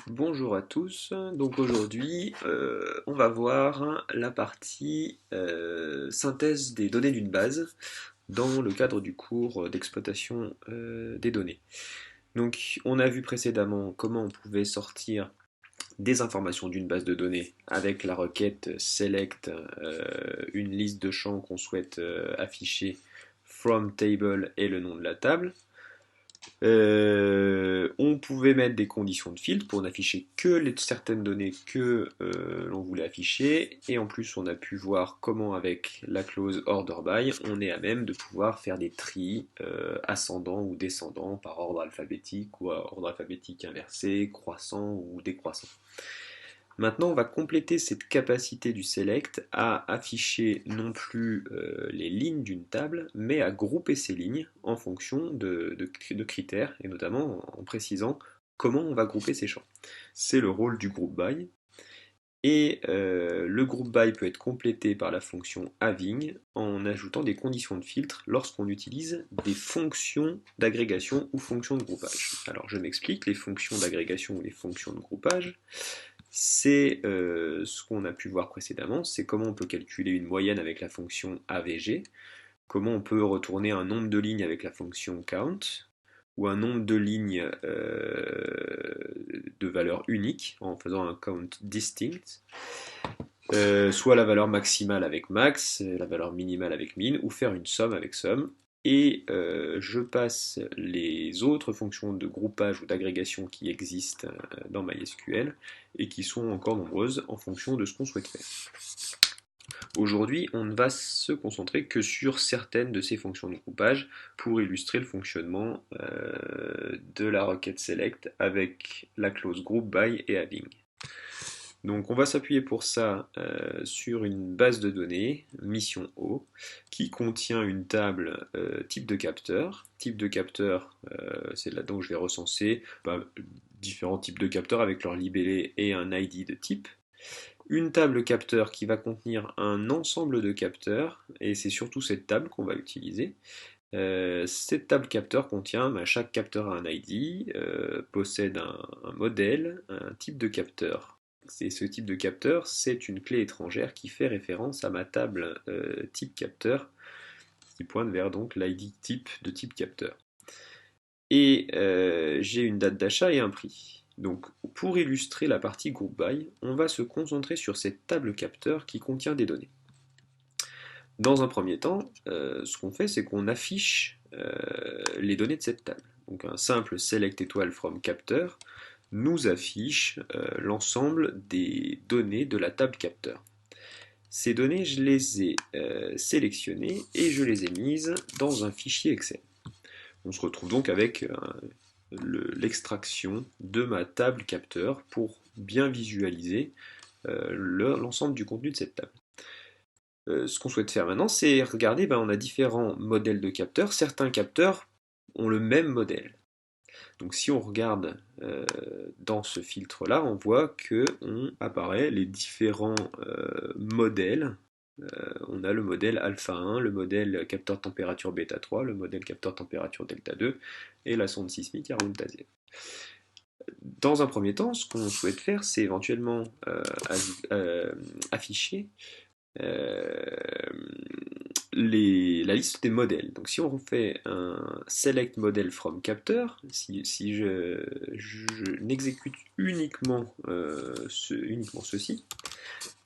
Bonjour à tous, donc aujourd'hui on va voir la partie synthèse des données d'une base dans le cadre du cours d'exploitation des données. Donc on a vu précédemment comment on pouvait sortir des informations d'une base de données avec la requête select une liste de champs qu'on souhaite afficher from table et le nom de la table. On pouvait mettre des conditions de filtre pour n'afficher que certaines données que l'on voulait afficher, et en plus on a pu voir comment avec la clause order by on est à même de pouvoir faire des tris ascendants ou descendants par ordre alphabétique ou ordre alphabétique inversé, croissant ou décroissant. Maintenant, on va compléter cette capacité du select à afficher non plus les lignes d'une table, mais à grouper ces lignes en fonction de critères, et notamment en précisant comment on va grouper ces champs. C'est le rôle du group by. Et le group by peut être complété par la fonction having en ajoutant des conditions de filtre lorsqu'on utilise des fonctions d'agrégation ou fonctions de groupage. Alors je m'explique, les fonctions d'agrégation ou les fonctions de groupage, c'est ce qu'on a pu voir précédemment, c'est comment on peut calculer une moyenne avec la fonction AVG, comment on peut retourner un nombre de lignes avec la fonction count, ou un nombre de lignes de valeur unique en faisant un count distinct, soit la valeur maximale avec max, la valeur minimale avec min, ou faire une somme avec sum. Et je passe les autres fonctions de groupage ou d'agrégation qui existent dans MySQL et qui sont encore nombreuses en fonction de ce qu'on souhaite faire. Aujourd'hui, on ne va se concentrer que sur certaines de ces fonctions de groupage pour illustrer le fonctionnement de la requête select avec la clause group by et having. Donc on va s'appuyer pour ça sur une base de données, mission O, qui contient une table type de capteur. Type de capteur, c'est là-dedans où je vais recenser différents types de capteurs avec leur libellé et un ID de type. Une table capteur qui va contenir un ensemble de capteurs, et c'est surtout cette table qu'on va utiliser. Cette table capteur contient, chaque capteur a un ID, possède un modèle, un type de capteur. Ce type de capteur, c'est une clé étrangère qui fait référence à ma table type capteur, qui pointe vers donc l'ID type de type capteur. Et j'ai une date d'achat et un prix. Donc pour illustrer la partie group by, on va se concentrer sur cette table capteur qui contient des données. Dans un premier temps, ce qu'on fait, c'est qu'on affiche les données de cette table. Donc un simple select étoile from capteur nous affiche l'ensemble des données de la table capteur. Ces données, je les ai sélectionnées et je les ai mises dans un fichier Excel. On se retrouve donc avec l'extraction de ma table capteur pour bien visualiser l'ensemble du contenu de cette table. Ce qu'on souhaite faire maintenant, c'est regarder, on a différents modèles de capteurs. Certains capteurs ont le même modèle. Donc si on regarde dans ce filtre-là, on voit qu'on apparaît les différents modèles. On a le modèle alpha 1, le modèle capteur température bêta 3, le modèle capteur température delta 2 et la sonde sismique Arunta Z. Dans un premier temps, ce qu'on souhaite faire, c'est éventuellement afficher la liste des modèles. Donc si on fait un select model from capteur, si je n'exécute uniquement, uniquement ceci,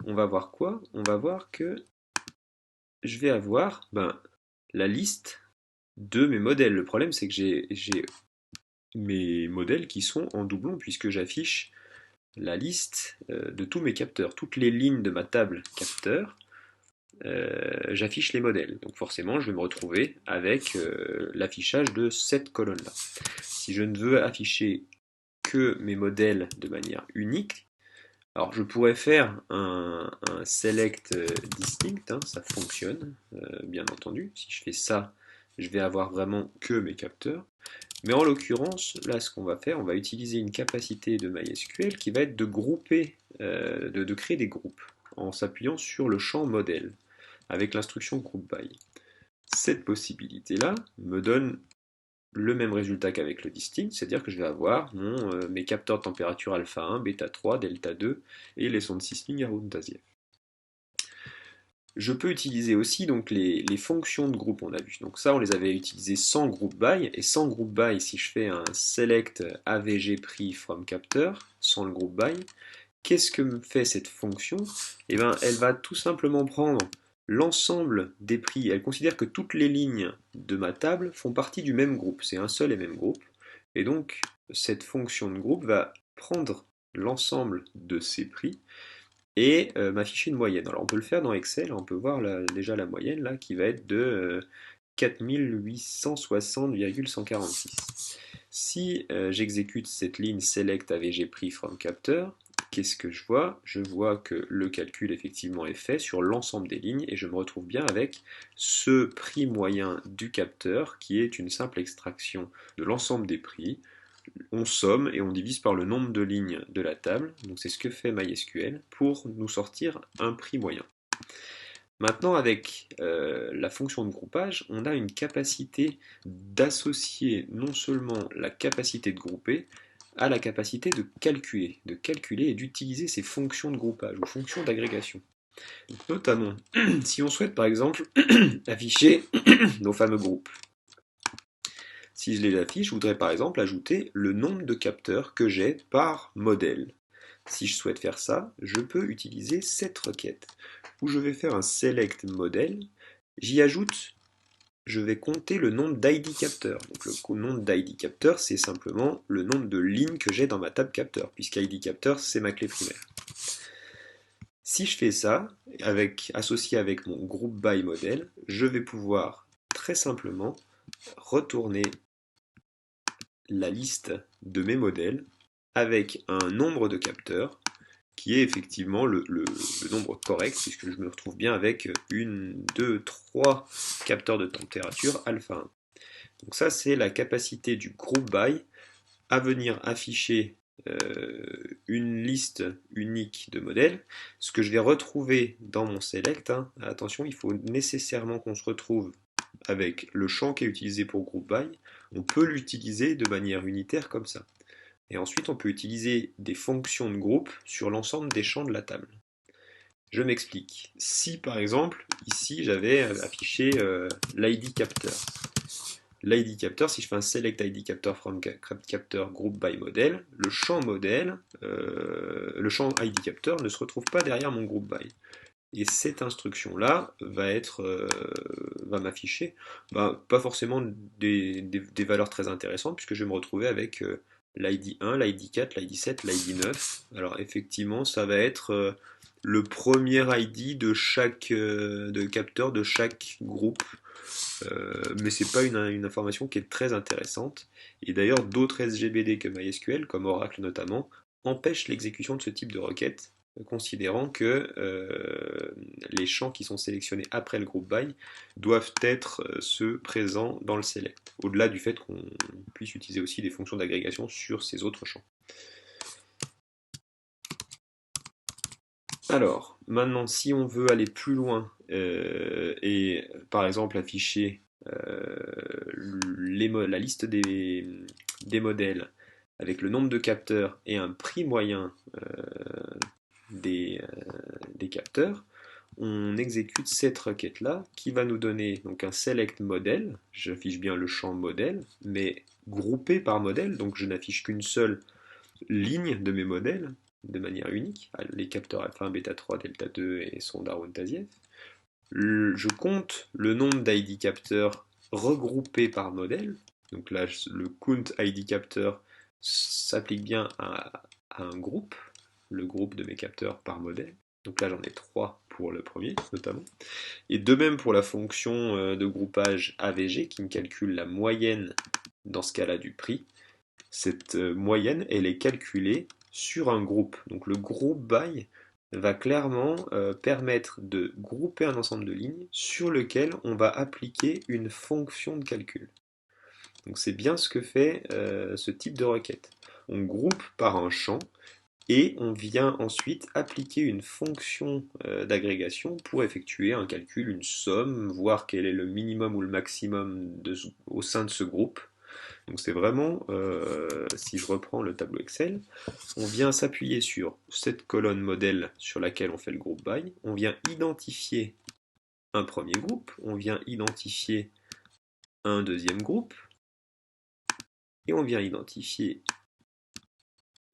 on va voir quoi? On va voir que je vais avoir la liste de mes modèles. Le problème, c'est que j'ai mes modèles qui sont en doublon puisque j'affiche la liste de tous mes capteurs. Toutes les lignes de ma table capteur, j'affiche les modèles. Donc forcément, je vais me retrouver avec l'affichage de cette colonne-là. Si je ne veux afficher que mes modèles de manière unique, alors je pourrais faire un select distinct, ça fonctionne, bien entendu. Si je fais ça, je vais avoir vraiment que mes capteurs. Mais en l'occurrence, là, ce qu'on va faire, on va utiliser une capacité de MySQL qui va être de grouper, de créer des groupes en s'appuyant sur le champ modèle avec l'instruction group by. Cette possibilité-là me donne le même résultat qu'avec le distinct, c'est-à-dire que je vais avoir mes capteurs de température alpha 1, bêta 3, delta 2 et les sondes sismiques Arun-Taziev. Je peux utiliser aussi donc les fonctions de groupe, on a vu. Donc ça, on les avait utilisées sans group by, et sans group by, si je fais un select avg prix from capteur, sans le group by, qu'est-ce que me fait cette fonction? Eh bien, elle va tout simplement prendre l'ensemble des prix. Elle considère que toutes les lignes de ma table font partie du même groupe. C'est un seul et même groupe. Et donc, cette fonction de groupe va prendre l'ensemble de ces prix et m'afficher une moyenne. Alors on peut le faire dans Excel, on peut voir déjà la moyenne là qui va être de 4860,146. Si j'exécute cette ligne select avg prix from capteur, qu'est-ce que je vois? Je vois que le calcul effectivement est fait sur l'ensemble des lignes et je me retrouve bien avec ce prix moyen du capteur qui est une simple extraction de l'ensemble des prix. On somme et on divise par le nombre de lignes de la table, donc c'est ce que fait MySQL pour nous sortir un prix moyen. Maintenant, avec la fonction de groupage, on a une capacité d'associer non seulement la capacité de grouper à la capacité de calculer et d'utiliser ces fonctions de groupage ou fonctions d'agrégation. Notamment, si on souhaite par exemple afficher nos fameux groupes. Si je les affiche, je voudrais par exemple ajouter le nombre de capteurs que j'ai par modèle. Si je souhaite faire ça, je peux utiliser cette requête où je vais faire un select modèle, j'y ajoute, je vais compter le nombre d'ID capteurs. Donc le nombre d'ID capteurs, c'est simplement le nombre de lignes que j'ai dans ma table capteur, puisqu'ID capteur, c'est ma clé primaire. Si je fais ça, associé avec mon group by modèle, je vais pouvoir très simplement retourner la liste de mes modèles avec un nombre de capteurs qui est effectivement le nombre correct, puisque je me retrouve bien avec 1, 2, 3 capteurs de température alpha 1. Donc ça, c'est la capacité du group by à venir afficher une liste unique de modèles, ce que je vais retrouver dans mon select. Attention, il faut nécessairement qu'on se retrouve avec le champ qui est utilisé pour group by. On peut l'utiliser de manière unitaire comme ça. Et ensuite, on peut utiliser des fonctions de groupe sur l'ensemble des champs de la table. Je m'explique. Si par exemple, ici, j'avais affiché l'ID capteur. L'ID capteur, si je fais un select ID capteur from capteur group by model, le champ modèle, le champ ID capteur ne se retrouve pas derrière mon group by. Et cette instruction-là va m'afficher pas forcément des valeurs très intéressantes, puisque je vais me retrouver avec l'ID 1, l'ID 4, l'ID 7, l'ID 9. Alors effectivement, ça va être le premier ID de chaque de capteur de chaque groupe. Mais c'est pas une information qui est très intéressante. Et d'ailleurs, d'autres SGBD que MySQL, comme Oracle notamment, empêchent l'exécution de ce type de requête, considérant que les champs qui sont sélectionnés après le group by doivent être ceux présents dans le select, au-delà du fait qu'on puisse utiliser aussi des fonctions d'agrégation sur ces autres champs. Alors, maintenant, si on veut aller plus loin et par exemple afficher la liste des modèles avec le nombre de capteurs et un prix moyen des capteurs, on exécute cette requête-là qui va nous donner donc un select modèle. J'affiche bien le champ modèle, mais groupé par modèle, donc je n'affiche qu'une seule ligne de mes modèles de manière unique, les capteurs alpha 1, bêta 3, delta 2 et sonde Arun-Taziev. Je compte le nombre d'ID capteurs regroupés par modèle. Donc là, le count ID capteur s'applique bien à un groupe, le groupe de mes capteurs par modèle. Donc là, j'en ai 3 pour le premier, notamment. Et de même pour la fonction de groupage AVG qui me calcule la moyenne, dans ce cas-là, du prix. Cette moyenne, elle est calculée sur un groupe. Donc le group by va clairement permettre de grouper un ensemble de lignes sur lequel on va appliquer une fonction de calcul. Donc c'est bien ce que fait ce type de requête. On groupe par un champ et on vient ensuite appliquer une fonction d'agrégation pour effectuer un calcul, une somme, voir quel est le minimum ou le maximum au sein de ce groupe. Donc c'est vraiment, si je reprends le tableau Excel, on vient s'appuyer sur cette colonne modèle sur laquelle on fait le groupe by, on vient identifier un premier groupe, on vient identifier un deuxième groupe, et on vient identifier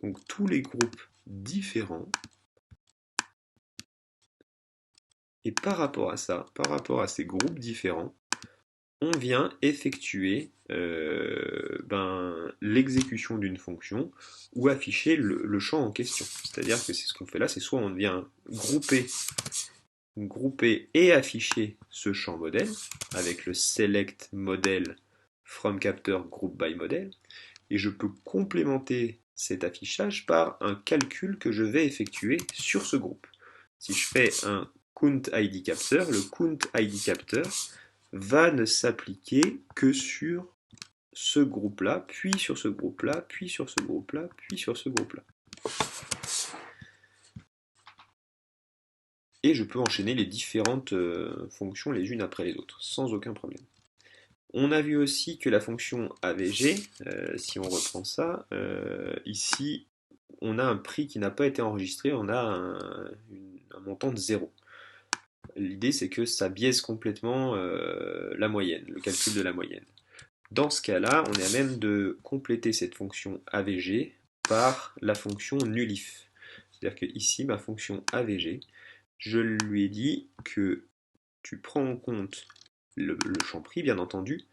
donc tous les groupes différents. Et par rapport à ça, par rapport à ces groupes différents, on vient effectuer l'exécution d'une fonction ou afficher le champ en question. C'est-à-dire que c'est ce qu'on fait là, c'est soit on vient grouper et afficher ce champ modèle avec le select model from capteur group by model, et je peux complémenter cet affichage par un calcul que je vais effectuer sur ce groupe. Si je fais un count id capteur, le count id capteur va ne s'appliquer que sur ce groupe-là, puis sur ce groupe-là, puis sur ce groupe-là, puis sur ce groupe-là. Et je peux enchaîner les différentes fonctions les unes après les autres, sans aucun problème. On a vu aussi que la fonction AVG, si on reprend ça, ici, on a un prix qui n'a pas été enregistré, on a un montant de 0. L'idée, c'est que ça biaise complètement la moyenne, le calcul de la moyenne. Dans ce cas-là, on est à même de compléter cette fonction AVG par la fonction nullif. C'est-à-dire que ici, ma fonction AVG, je lui ai dit que tu prends en compte le champ prix, bien entendu,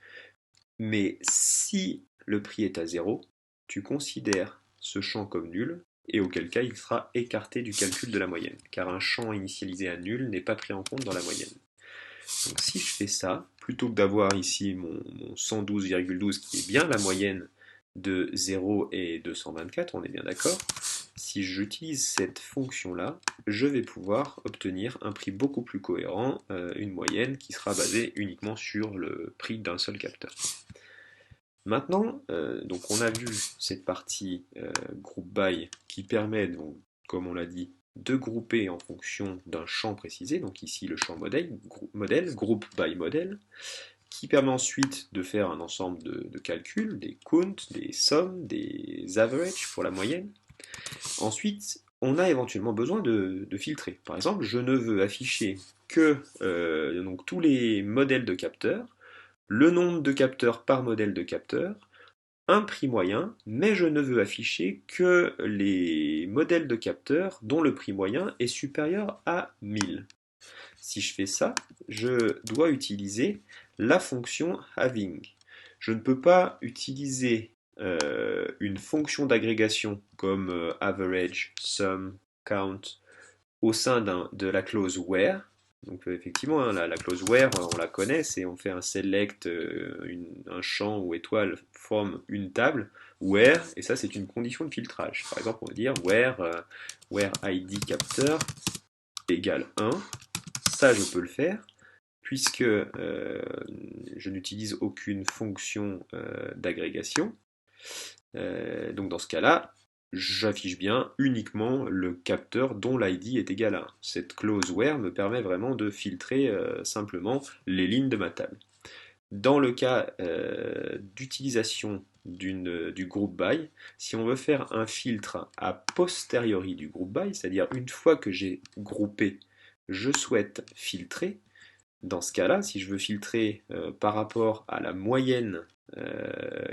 mais si le prix est à 0, tu considères ce champ comme nul, et auquel cas il sera écarté du calcul de la moyenne, car un champ initialisé à nul n'est pas pris en compte dans la moyenne. Donc si je fais ça, plutôt que d'avoir ici mon 112,12 qui est bien la moyenne de 0 et 224, on est bien d'accord, si j'utilise cette fonction-là, je vais pouvoir obtenir un prix beaucoup plus cohérent, une moyenne qui sera basée uniquement sur le prix d'un seul capteur. Maintenant, donc on a vu cette partie group by qui permet, donc, comme on l'a dit, de grouper en fonction d'un champ précisé, donc ici le champ modèle, group by model, qui permet ensuite de faire un ensemble de calculs, des counts, des sommes, des averages pour la moyenne. Ensuite, on a éventuellement besoin de filtrer. Par exemple, je ne veux afficher que donc, tous les modèles de capteurs, le nombre de capteurs par modèle de capteur, un prix moyen, mais je ne veux afficher que les modèles de capteurs dont le prix moyen est supérieur à 1000. Si je fais ça, je dois utiliser la fonction having. Je ne peux pas utiliser une fonction d'agrégation comme average, sum, count au sein de la clause where. Donc effectivement, hein, la clause where, on la connaît, c'est on fait un select, un champ ou étoile forme une table, where, et ça c'est une condition de filtrage. Par exemple, on va dire where id capteur égale 1, ça je peux le faire, puisque je n'utilise aucune fonction d'agrégation. Donc dans ce cas-là, j'affiche bien uniquement le capteur dont l'ID est égal à 1. Cette clause where me permet vraiment de filtrer simplement les lignes de ma table. Dans le cas d'utilisation du group by, si on veut faire un filtre a posteriori du group by, c'est-à-dire une fois que j'ai groupé, je souhaite filtrer. Dans ce cas-là, si je veux filtrer par rapport à la moyenne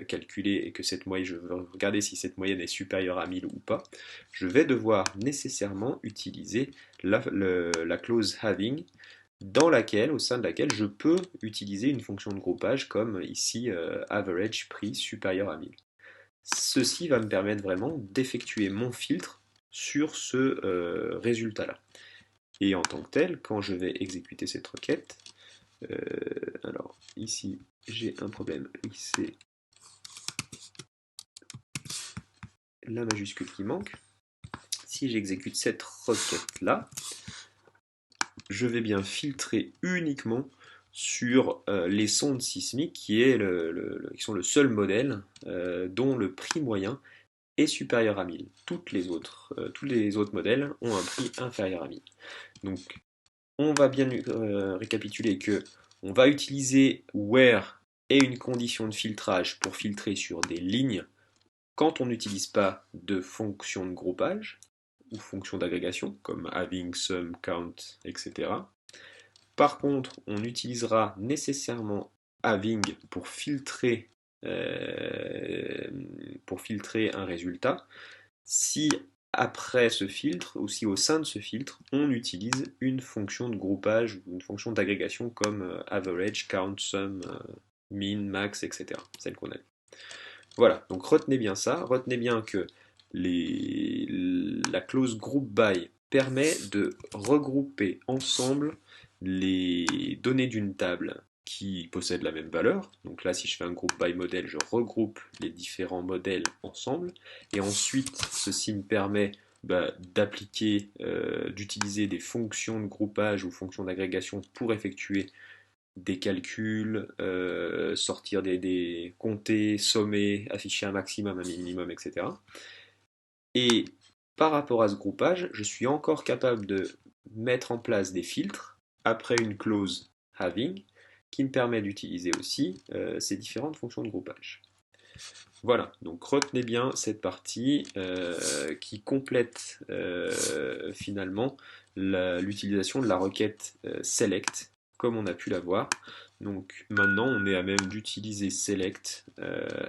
calculée et que cette moyenne, je veux regarder si cette moyenne est supérieure à 1000 ou pas, je vais devoir nécessairement utiliser la clause having au sein de laquelle je peux utiliser une fonction de groupage comme ici average prix supérieur à 1000. Ceci va me permettre vraiment d'effectuer mon filtre sur ce résultat-là. Et en tant que tel, quand je vais exécuter cette requête, alors ici j'ai un problème, c'est la majuscule qui manque. Si j'exécute cette requête-là, je vais bien filtrer uniquement sur les sondes sismiques qui sont le seul modèle dont le prix moyen est supérieur à 1000. Tous les autres modèles ont un prix inférieur à 1000. Donc on va bien récapituler que on va utiliser where et une condition de filtrage pour filtrer sur des lignes quand on n'utilise pas de fonction de groupage ou fonction d'agrégation comme having, sum, count, etc. Par contre, on utilisera nécessairement having pour filtrer un résultat si après ce filtre, ou si au sein de ce filtre, on utilise une fonction de groupage ou une fonction d'agrégation comme average, count, sum, min, max, etc. Celle qu'on a. Voilà, donc retenez bien ça, retenez bien que la clause group by permet de regrouper ensemble les données d'une table qui possèdent la même valeur. Donc là, si je fais un group by modèle, je regroupe les différents modèles ensemble. Et ensuite, ceci me permet d'appliquer, d'utiliser des fonctions de groupage ou fonctions d'agrégation pour effectuer des calculs, sortir des compter, sommer, afficher un maximum, un minimum, etc. Et par rapport à ce groupage, je suis encore capable de mettre en place des filtres après une clause having qui me permet d'utiliser aussi ces différentes fonctions de groupage. Voilà, donc retenez bien cette partie qui complète finalement l'utilisation de la requête select comme on a pu la voir. Donc maintenant on est à même d'utiliser select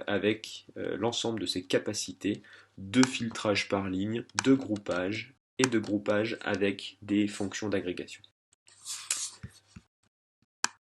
avec l'ensemble de ses capacités de filtrage par ligne, de groupage et de groupage avec des fonctions d'agrégation.